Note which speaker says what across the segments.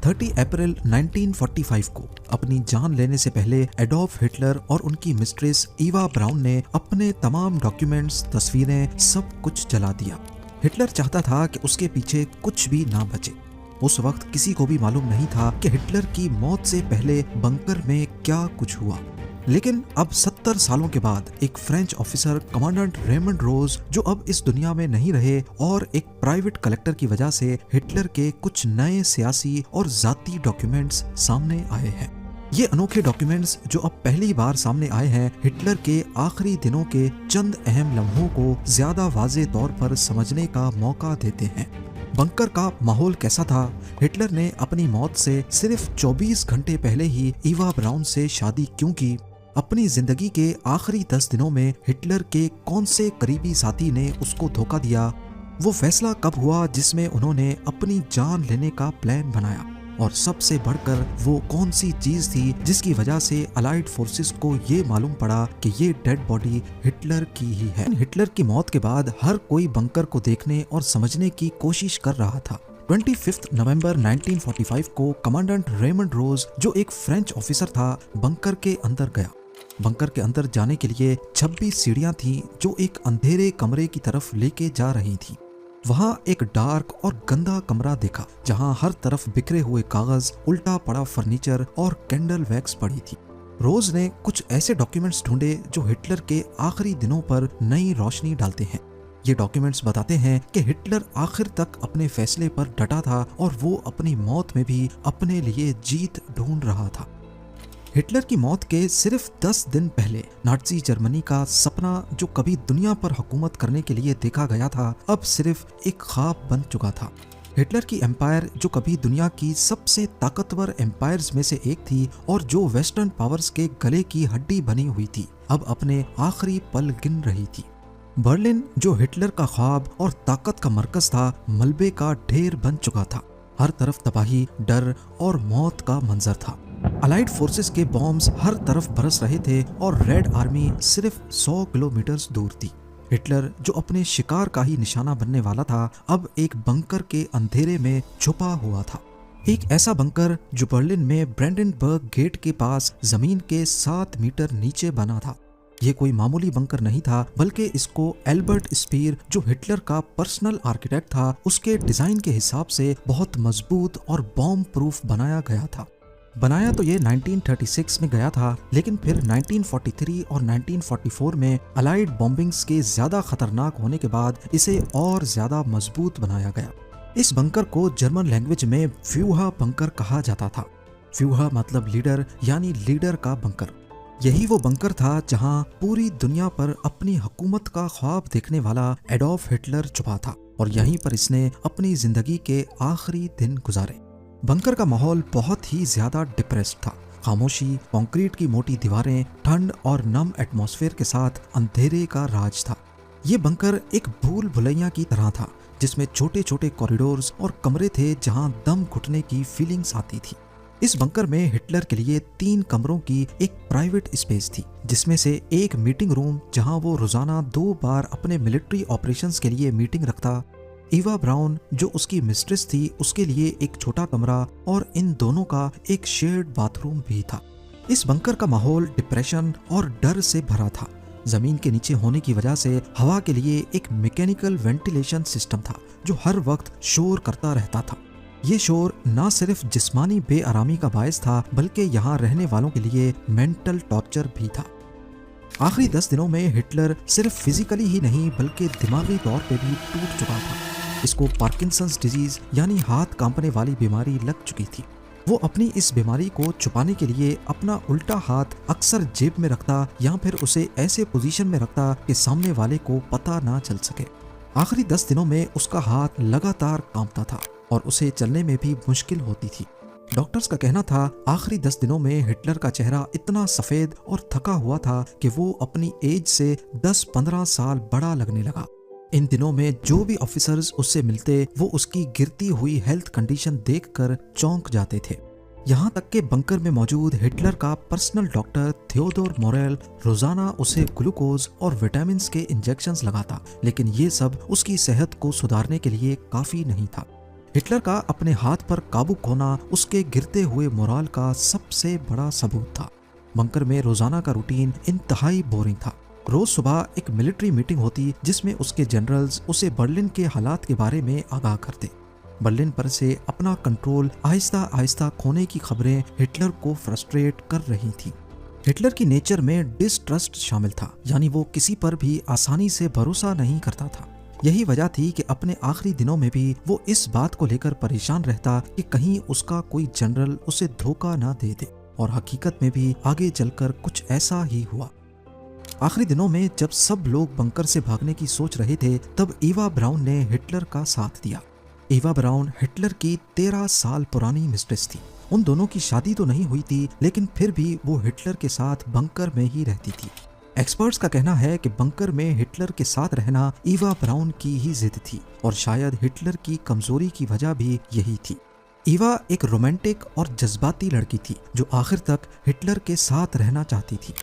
Speaker 1: 30 अप्रैल 1945 को अपनी जान लेने से पहले एडोल्फ हिटलर और उनकी मिस्ट्रेस ईवा ब्राउन ने अपने तमाम डॉक्यूमेंट्स, तस्वीरें, सब कुछ जला दिया। हिटलर चाहता था कि उसके पीछे कुछ भी ना बचे। उस वक्त किसी को भी मालूम नहीं था कि हिटलर की मौत से पहले बंकर में क्या कुछ हुआ। लेकिन अब 70 सालों के बाद एक फ्रेंच ऑफिसर कमांडेंट रेमंड रोज, जो अब इस दुनिया में नहीं रहे, और एक प्राइवेट कलेक्टर की वजह से हिटलर के कुछ नए सियासी और जाती डॉक्यूमेंट्स सामने आए हैं। ये अनोखे डॉक्यूमेंट्स जो अब पहली बार सामने आए हैं, हिटलर के आखिरी दिनों के चंद अहम लम्हों को ज्यादा वाज़े तौर पर समझने का मौका देते हैं। बंकर का माहौल कैसा था? हिटलर ने अपनी मौत से सिर्फ 24 घंटे पहले ही ईवा ब्राउन से शादी क्यों की? अपनी जिंदगी के आखिरी 10 दिनों में हिटलर के कौन से करीबी साथी ने उसको धोखा दिया? वो फैसला कब हुआ जिसमें उन्होंने अपनी जान लेने का प्लान बनाया? और सबसे बढ़कर वो कौन सी चीज थी जिसकी वजह से अलाइड फोर्सेस को ये मालूम पड़ा कि ये डेड बॉडी हिटलर की ही है? हिटलर की मौत के बाद हर कोई बंकर को देखने और समझने की कोशिश कर रहा था। 25 नवंबर 1945 को कमांडेंट रेमंड रोज, जो एक फ्रेंच ऑफिसर था, बंकर के अंदर गया। बंकर के अंदर जाने के लिए 26 सीढ़ियां थीं जो एक अंधेरे कमरे की तरफ लेके जा रही थीं। वहां एक डार्क और गंदा कमरा देखा जहां हर तरफ बिखरे हुए कागज, उल्टा पड़ा फर्नीचर और कैंडल वैक्स पड़ी थी। रोज ने कुछ ऐसे डॉक्यूमेंट्स ढूंढे जो हिटलर के आखिरी दिनों पर नई रोशनी डालते हैं। ये डॉक्यूमेंट्स बताते हैं कि हिटलर आखिर तक अपने फैसले पर डटा था और वो अपनी मौत में भी अपने लिए जीत ढूंढ रहा था। हिटलर की मौत के सिर्फ 10 दिन पहले नाज़ी जर्मनी का सपना, जो कभी दुनिया पर हुकूमत करने के लिए देखा गया था, अब सिर्फ एक ख्वाब बन चुका था। हिटलर की एम्पायर, जो कभी दुनिया की सबसे ताकतवर एम्पायर्स में से एक थी और जो वेस्टर्न पावर्स के गले की हड्डी बनी हुई थी, अब अपने आखिरी पल गिन रही थी। बर्लिन, जो हिटलर का ख्वाब और ताकत का मरकज था, मलबे का ढेर बन चुका था। हर तरफ तबाही, डर और मौत का मंजर था। अलाइड फोर्सेस के बॉम्ब्स हर तरफ बरस रहे थे और रेड आर्मी सिर्फ 100 किलोमीटर दूर थी। हिटलर, जो अपने शिकार का ही निशाना बनने वाला था, अब एक बंकर के अंधेरे में छुपा हुआ था। एक ऐसा बंकर जो बर्लिन में ब्रेंडेनबर्ग गेट के पास जमीन के 7 मीटर नीचे बना था। ये कोई मामूली बंकर नहीं था, बल्कि इसको एल्बर्ट स्पीर, जो हिटलर का पर्सनल आर्किटेक्ट था, उसके डिजाइन के हिसाब से बहुत मजबूत और बॉम्ब प्रूफ बनाया गया था। बनाया तो ये 1936 में गया था, लेकिन फिर 1943 और 1944 में अलाइड बॉम्बिंग्स के ज्यादा खतरनाक होने के बाद इसे और ज्यादा मजबूत बनाया गया। इस बंकर को जर्मन लैंग्वेज में फ्यूहा बंकर कहा जाता था। फ्यूहा मतलब लीडर, यानी लीडर का बंकर। यही वो बंकर था जहां पूरी दुनिया पर अपनी हुकूमत का ख्वाब देखने वाला एडोल्फ हिटलर छुपा था, और यहीं पर इसने अपनी जिंदगी के आखिरी दिन गुजारे। बंकर का माहौल बहुत ही ज्यादा डिप्रेस्ड था। खामोशी, कंक्रीट की मोटी दीवारें, ठंड और नम एटमॉस्फेयर के साथ अंधेरे का राज था। ये बंकर एक भूल भुलैया की तरह था, जिसमें छोटे छोटे कॉरिडोर्स और कमरे थे जहां दम घुटने की फीलिंग्स आती थी। इस बंकर में हिटलर के लिए 3 कमरों की एक प्राइवेट स्पेस थी, जिसमें से एक मीटिंग रूम जहां वो रोजाना 2 बार अपने मिलिट्री ऑपरेशंस के लिए मीटिंग रखता। ईवा ब्राउन, जो उसकी मिस्ट्रेस थी, उसके लिए एक छोटा कमरा, और इन दोनों का एक शेयर्ड बाथरूम भी था। इस बंकर का माहौल डिप्रेशन और डर से भरा था। जमीन के नीचे होने की वजह से हवा के लिए एक मैकेनिकल वेंटिलेशन सिस्टम था जो हर वक्त शोर करता रहता था। ये शोर न सिर्फ जिस्मानी बेआरामी का बायस था, बल्कि यहाँ रहने वालों के लिए मेंटल टॉर्चर भी था। आखिरी 10 दिनों में हिटलर सिर्फ फिजिकली ही नहीं बल्कि दिमागी तौर पे भी टूट चुका था। इसको पार्किंसंस डिजीज यानी हाथ कांपने वाली बीमारी लग चुकी थी। वो अपनी इस बीमारी को छुपाने के लिए अपना उल्टा हाथ अक्सर जेब में रखता या फिर उसे ऐसे पोजीशन में रखता कि सामने वाले को पता ना चल सके। आखिरी 10 दिनों में उसका हाथ लगातार कांपता था और उसे चलने में भी मुश्किल होती थी। डॉक्टर्स का कहना था आखिरी 10 दिनों में हिटलर का चेहरा इतना सफेद और थका हुआ था कि वो अपनी एज से 10-15 साल बड़ा लगने लगा। इन दिनों में जो भी ऑफिसर्स उससे मिलते वो उसकी गिरती हुई हेल्थ कंडीशन देखकर चौंक जाते थे। यहाँ तक के बंकर में मौजूद हिटलर का पर्सनल डॉक्टर थियोडोर मोरेल रोजाना उसे ग्लूकोज और विटामिन्स के इंजेक्शंस लगाता, लेकिन ये सब उसकी सेहत को सुधारने के लिए काफी नहीं था। हिटलर का अपने हाथ पर काबू खोना उसके गिरते हुए मोराल का सबसे बड़ा सबूत था। बंकर में रोजाना का रूटीन इंतहाई बोरिंग था। रोज सुबह एक मिलिट्री मीटिंग होती जिसमें उसके जनरल्स उसे बर्लिन के हालात के बारे में आगाह करते। बर्लिन पर से अपना कंट्रोल आहिस्ता आहिस्ता खोने की खबरें हिटलर को फ्रस्ट्रेट कर रही थी। हिटलर की नेचर में डिसट्रस्ट शामिल था, यानी वो किसी पर भी आसानी से भरोसा नहीं करता था। यही वजह थी कि अपने आखिरी दिनों में भी वो इस बात को लेकर परेशान रहता कि कहीं उसका कोई जनरल उसे धोखा ना दे दे, और हकीकत में भी आगे चलकर कुछ ऐसा ही हुआ। आखिरी दिनों में जब सब लोग बंकर से भागने की सोच रहे थे, तब ईवा ब्राउन ने हिटलर का साथ दिया। ईवा ब्राउन हिटलर की 13 साल पुरानी मिस्ट्रेस थी। उन दोनों की शादी तो नहीं हुई थी, लेकिन फिर भी वो हिटलर के साथ बंकर में ही रहती थी। एक्सपर्ट्स का कहना है कि बंकर में हिटलर के साथ रहना ईवा ब्राउन की ही जिद थी, और शायद हिटलर की कमजोरी की वजह भी यही थी। ईवा एक रोमांटिक और जज्बाती लड़की थी जो आखिर तक हिटलर के साथ रहना चाहती थी।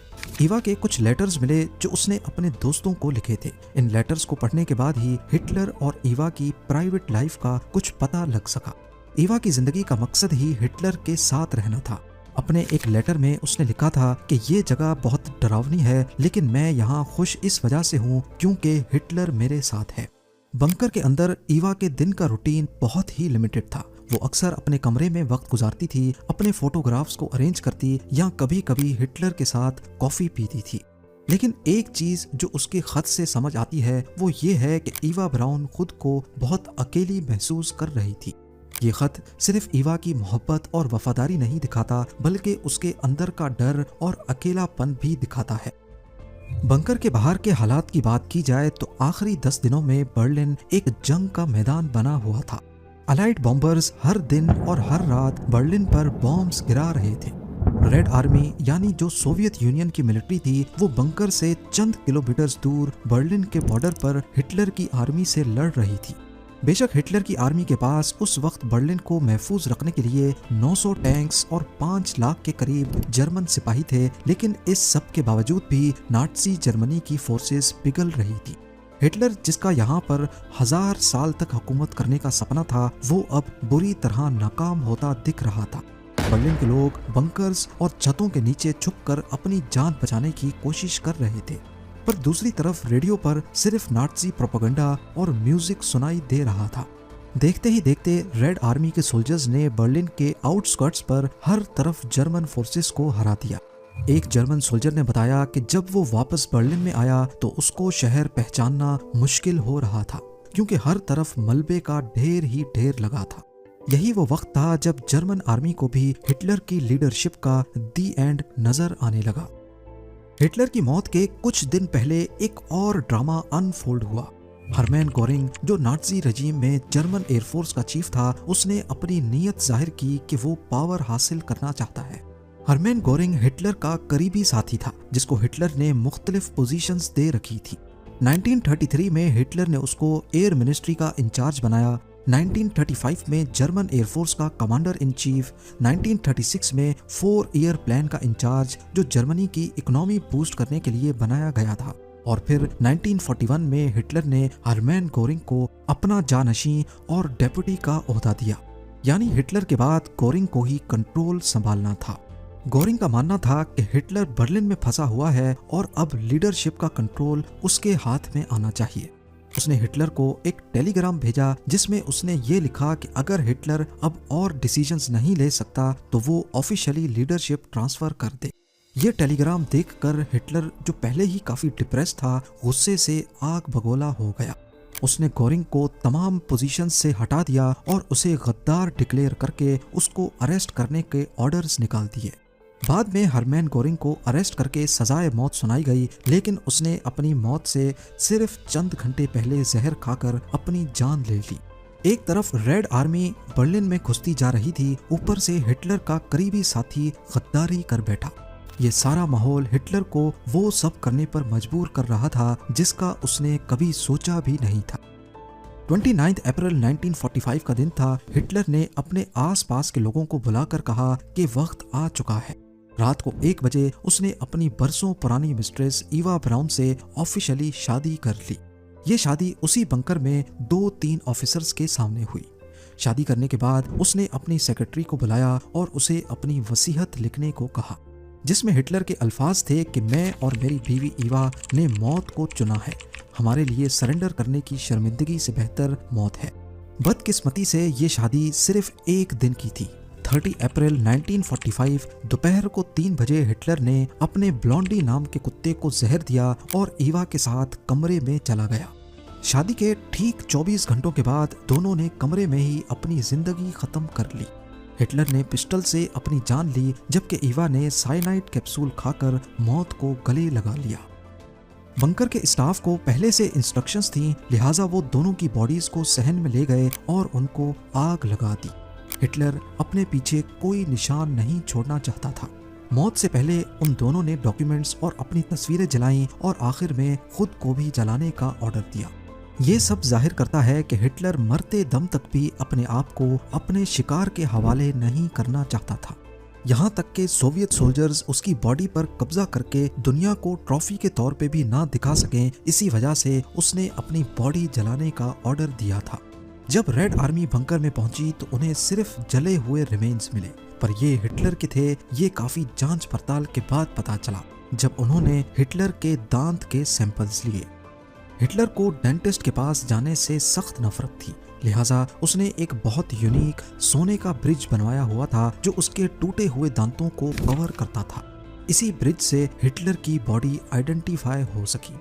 Speaker 1: ईवा के कुछ लेटर्स मिले जो उसने अपने दोस्तों को लिखे थे। इन लेटर्स को पढ़ने के बाद ही हिटलर और ईवा की प्राइवेट लाइफ का कुछ पता लग सका। ईवा की जिंदगी का मकसद ही हिटलर के साथ रहना था। अपने एक लेटर में उसने लिखा था कि ये जगह बहुत डरावनी है, लेकिन मैं यहाँ खुश इस वजह से हूँ क्योंकि हिटलर मेरे साथ है। बंकर के अंदर ईवा के दिन का रूटीन बहुत ही लिमिटेड था। वो अक्सर अपने कमरे में वक्त गुजारती थी, अपने फोटोग्राफ्स को अरेंज करती या कभी कभी हिटलर के साथ कॉफी पीती थी। लेकिन एक चीज जो उसके खत से समझ आती है वो ये है कि ईवा ब्राउन खुद को बहुत अकेली महसूस कर रही थी। ये खत सिर्फ ईवा की मोहब्बत और वफादारी नहीं दिखाता, बल्कि उसके अंदर का डर और अकेलापन भी दिखाता है। बंकर के बाहर के हालात की बात की जाए तो आखिरी 10 दिनों में बर्लिन एक जंग का मैदान बना हुआ था। अलाइड बॉम्बर्स हर दिन और हर रात बर्लिन पर बॉम्ब्स गिरा रहे थे। रेड आर्मी यानी जो सोवियत यूनियन की मिलिट्री थी, वो बंकर से चंद किलोमीटर दूर बर्लिन के बॉर्डर पर हिटलर की आर्मी से लड़ रही थी। बेशक हिटलर की आर्मी के पास उस वक्त बर्लिन को महफूज रखने के लिए 900 टैंक्स और 5 लाख के करीब जर्मन सिपाही थे, लेकिन इस सब के बावजूद भी नाज़ी जर्मनी की फोर्सेस पिघल रही थी। हिटलर, जिसका यहाँ पर 1000 साल तक हुकूमत करने का सपना था, वो अब बुरी तरह नाकाम होता दिख रहा था। बर्लिन के लोग बंकर्स और छतों के नीचे छुपकर अपनी जान बचाने की कोशिश कर रहे थे, पर दूसरी तरफ रेडियो पर सिर्फ नाज़ी प्रोपेगेंडा और म्यूजिक सुनाई दे रहा था। देखते ही देखते रेड आर्मी के सोल्जर्स ने बर्लिन के आउटस्कर्ट्स पर हर तरफ जर्मन फोर्सेस को हरा दिया। एक जर्मन सोल्जर ने बताया कि जब वो वापस बर्लिन में आया तो उसको शहर पहचानना मुश्किल हो रहा था, क्योंकि हर तरफ मलबे का ढेर ही ढेर लगा था। यही वो वक्त था जब जर्मन आर्मी को भी हिटलर की लीडरशिप का दी एंड नजर आने लगा। हिटलर की मौत के कुछ दिन पहले एक और ड्रामा अनफोल्ड हुआ। हरमैन गोरिंग, जो नाज़ी रजीम में जर्मन एयरफोर्स का चीफ था, उसने अपनी नीयत जाहिर की कि वो पावर हासिल करना चाहता है। हरमैन गोरिंग हिटलर का करीबी साथी था, जिसको हिटलर ने मुख्तलिफ पोजीशंस दे रखी थी। 1933 में हिटलर ने उसको एयर मिनिस्ट्री का इंचार्ज बनाया। 1935 में जर्मन एयरफोर्स का कमांडर इन चीफ, 1936 में 4 ईयर प्लान का इंचार्ज जो जर्मनी की इकोनॉमी बूस्ट करने के लिए बनाया गया था, और फिर 1941 में हिटलर ने हरमैन गोरिंग को अपना जानशीं और डेप्यूटी का ओहदा दिया। यानी हिटलर के बाद गोरिंग को ही कंट्रोल संभालना था। गोरिंग का मानना था कि हिटलर बर्लिन में फंसा हुआ है और अब लीडरशिप का कंट्रोल उसके हाथ में आना चाहिए। उसने हिटलर को एक टेलीग्राम भेजा जिसमें उसने ये लिखा कि अगर हिटलर अब और डिसीजंस नहीं ले सकता तो वो ऑफिशियली लीडरशिप ट्रांसफर कर दे। ये टेलीग्राम देखकर हिटलर, जो पहले ही काफी डिप्रेस था, गुस्से से आग बगोला हो गया। उसने गोरिंग को तमाम पोजीशंस से हटा दिया और उसे गद्दार डिक्लेयर करके उसको अरेस्ट करने के ऑर्डर्स निकाल दिए। बाद में हरमैन गोरिंग को अरेस्ट करके सजाए मौत सुनाई गई, लेकिन उसने अपनी मौत से सिर्फ चंद घंटे पहले जहर खाकर अपनी जान ले ली। एक तरफ रेड आर्मी बर्लिन में घुसती जा रही थी, ऊपर से हिटलर का करीबी साथी गद्दारी कर बैठा। ये सारा माहौल हिटलर को वो सब करने पर मजबूर कर रहा था जिसका उसने कभी सोचा भी नहीं था। 29 अप्रैल 1945 का दिन था। हिटलर ने अपने आसपास के लोगों को बुलाकर कहा कि वक्त आ चुका है। रात को 1 बजे उसने अपनी बरसों पुरानी मिस्ट्रेस ईवा ब्राउन से ऑफिशियली शादी कर ली। ये शादी उसी बंकर में 2-3 ऑफिसर्स के सामने हुई। शादी करने के बाद उसने अपनी सेक्रेटरी को बुलाया और उसे अपनी वसीयत लिखने को कहा, जिसमें हिटलर के अल्फाज थे कि मैं और मेरी बीवी ईवा ने मौत को चुना है। हमारे लिए सरेंडर करने की शर्मिंदगी से बेहतर मौत है। बदकिस्मती से ये शादी सिर्फ एक दिन की थी। 30 अप्रैल 1945 दोपहर को 3 बजे हिटलर ने अपने ब्लॉन्डी नाम के कुत्ते को जहर दिया और ईवा के साथ कमरे में चला गया। शादी के ठीक 24 घंटों के बाद दोनों ने कमरे में ही अपनी जिंदगी खत्म कर ली। हिटलर ने पिस्टल से अपनी जान ली, जबकि ईवा ने साइनाइड कैप्सूल खाकर मौत को गले लगा लिया। बंकर के स्टाफ को पहले से इंस्ट्रक्शंस थी, लिहाजा वो दोनों की बॉडीज को सहन में ले गए और उनको आग लगा दी। हिटलर अपने पीछे कोई निशान नहीं छोड़ना चाहता था। मौत से पहले उन दोनों ने डॉक्यूमेंट्स और अपनी तस्वीरें जलाईं और आखिर में खुद को भी जलाने का ऑर्डर दिया। ये सब जाहिर करता है कि हिटलर मरते दम तक भी अपने आप को अपने शिकार के हवाले नहीं करना चाहता था। यहाँ तक कि सोवियत सोल्जर्स उसकी बॉडी पर कब्जा करके दुनिया को ट्रॉफी के तौर पे भी ना दिखा सकें, इसी वजह से उसने अपनी बॉडी जलाने का ऑर्डर दिया था। जब रेड आर्मी बंकर में पहुंची तो उन्हें सिर्फ जले हुए रिमेन्स मिले, पर ये हिटलर के थे। ये काफी जांच पड़ताल के बाद पता चला, जब उन्होंने हिटलर के दांत के सैंपल्स लिए। हिटलर को डेंटिस्ट के पास जाने से सख्त नफरत थी, लिहाजा उसने एक बहुत यूनिक सोने का ब्रिज बनवाया हुआ था जो उसके टूटे हुए दांतों को कवर करता था। इसी ब्रिज से हिटलर की बॉडी आइडेंटिफाई हो सकी।